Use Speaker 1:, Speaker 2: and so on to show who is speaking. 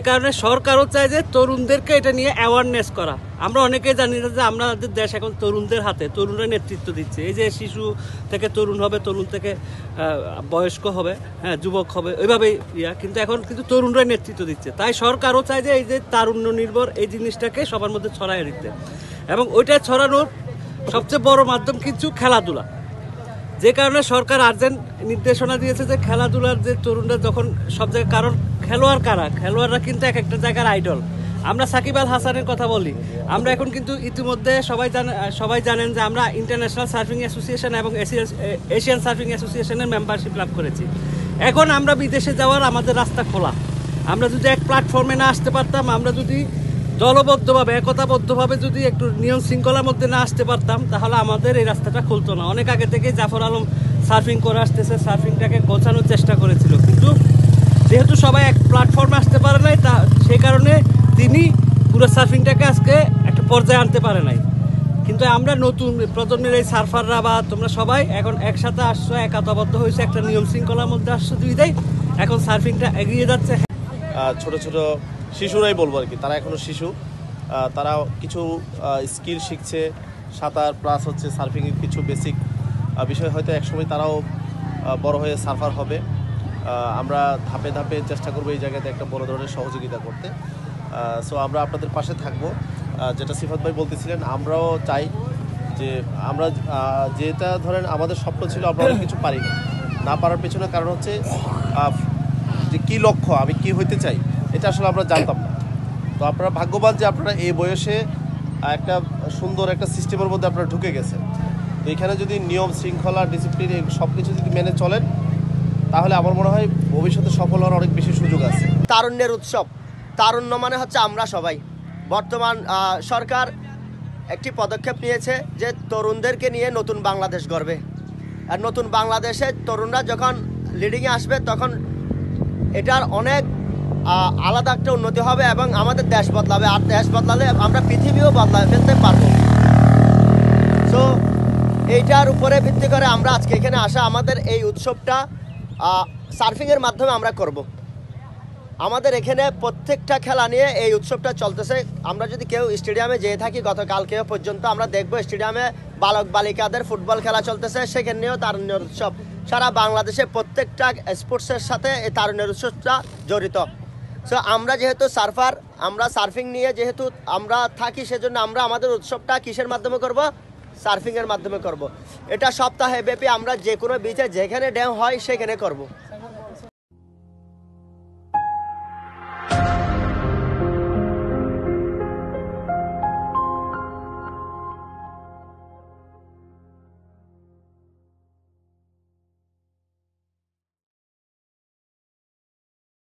Speaker 1: কারণে সরকারও চায় যে তরুণদেরকে এটা নিয়ে অ্যাওয়ারনেস করা। আমরা অনেকেই জানি না যে আমাদের দেশ এখন তরুণদের হাতে, তরুণরা নেতৃত্ব দিচ্ছে। এই যে শিশু থেকে তরুণ হবে, তরুণ থেকে বয়স্ক হবে, হ্যাঁ যুবক হবে, ওইভাবেই কিন্তু এখন কিন্তু তরুণরা নেতৃত্ব দিচ্ছে। তাই সরকারও চায় যে এই যে তারুণ্য নির্ভর এই জিনিসটাকে সবার মধ্যে ছড়াই দিতে, এবং ওইটা ছড়ানোর সবচেয়ে বড় মাধ্যম কিন্তু খেলাধুলা। যে কারণে সরকার আর্জেন্ট নির্দেশনা দিয়েছে যে খেলাধুলার যে তরুণরা যখন সব জায়গায়, কারণ খেলোয়াড়রা কিন্তু এক একটা জায়গার আইডল। আমরা সাকিব আল হাসানের কথা বলি, আমরা এখন কিন্তু ইতিমধ্যে সবাই জানেন যে আমরা ইন্টারন্যাশনাল সার্ফিং অ্যাসোসিয়েশন এবং এশিয়ান সার্ফিং অ্যাসোসিয়েশনের মেম্বারশিপ লাভ করেছি। এখন আমরা বিদেশে যাওয়ার আমাদের রাস্তা খোলা। আমরা যদি এক প্ল্যাটফর্মে না আসতে পারতাম, আমরা যদি দলবদ্ধভাবে একতাবদ্ধভাবে যদি একটু নিয়ম শৃঙ্খলার মধ্যে না আসতে পারতাম, তাহলে আমাদের এই রাস্তাটা খুলতো না। অনেক আগে থেকেই জাফর আলম সার্ফিং করে আসতেছে, সার্ফিংটাকে গোছানোর চেষ্টা করেছিল, কিন্তু যেহেতু সবাই এক প্ল্যাটফর্মে আসতে পারে নাই, তা সেই কারণে তিনি পুরো সার্ফিংটাকে আজকে একটা পর্যায়ে আনতে পারে নাই। কিন্তু আমরা নতুন প্রজন্মের এই সার্ফাররা বা তোমরা সবাই এখন একসাথে আসছো, একতাবদ্ধ হয়েছে, একটা নিয়ম শৃঙ্খলার মধ্যে আসছো, দুইটাই এখন সার্ফিংটা এগিয়ে যাচ্ছে।
Speaker 2: ছোট ছোট শিশুরাই বলবো আর কি, তারা এখনও শিশু, তারা কিছু স্কিল শিখছে, সাঁতার প্লাস হচ্ছে সার্ফিংয়ের কিছু বেসিক বিষয়, হয়তো একসময় তারাও বড় হয়ে সার্ফার হবে। আমরা ধাপে ধাপে চেষ্টা করবো এই জায়গাতে একটা বড় ধরনের সহযোগিতা করতে। সো আমরা আপনাদের পাশে থাকবো। যেটা সিফাত ভাই বলতেছিলেন, আমরাও চাই যে আমরা যেটা ধরেন আমাদের স্বপ্ন ছিল, আমরা অনেক কিছু পারি না পারার পেছনে কারণ হচ্ছে যে কী লক্ষ্য, আমি কি হইতে চাই, এটা আসলে আমরা জানতাম না। তো আপনারা ভাগ্যবান যে আপনারা এই বয়সে একটা সুন্দর একটা সিস্টেমের মধ্যে আপনারা ঢুকে গেছেন। তো এখানে যদি নিয়ম শৃঙ্খলা ডিসিপ্লিন সব কিছু যদি মেনে চলেন, তাহলে আমার মনে হয় ভবিষ্যতে সফল হওয়ার অনেক বেশি সুযোগ আছে।
Speaker 3: তারুণ্যের উৎসব, তারুণ্য মানে হচ্ছে আমরা সবাই। বর্তমান সরকার একটি পদক্ষেপ নিয়েছে যে তরুণদেরকে নিয়ে নতুন বাংলাদেশ গড়বে। আর নতুন বাংলাদেশে তরুণরা যখন লিডিংয়ে আসবে, তখন এটার অনেক আলাদা একটা উন্নতি হবে এবং আমাদের দেশ বদলাবে। আর দেশ বদলালে আমরা পৃথিবীও বদলায় ফেলতে পারবো। সো এইটার উপরে ভিত্তি করে আমরা আজকে এখানে আসা। আমাদের এই উৎসবটা সার্ফিংয়ের মাধ্যমে আমরা করব। আমাদের এখানে প্রত্যেকটা খেলা নিয়ে এই উৎসবটা চলতেছে। আমরা যদি কেউ স্টেডিয়ামে যেয়ে থাকি, গতকালকেও পর্যন্ত আমরা দেখবো স্টেডিয়ামে বালক বালিকাদের ফুটবল খেলা চলতেছে, সেখানেও তারুণ্যের উৎসব। সারা বাংলাদেশে প্রত্যেকটা স্পোর্টসের সাথে এই তারুণ্যের উৎসবটা জড়িত। সো আমরা যেহেতু সার্ফার, আমরা সার্ফিং নিয়ে যেহেতু আমরা থাকি, সেজন্য আমরা আমাদের উৎসবটা কিসের মাধ্যমে করব? সার্ফিংয়ের মাধ্যমে করব। এটা সপ্তাহে ব্যাপী আমরা যে কোনো বিচে যেখানে ড্যাম হয় সেখানে করব।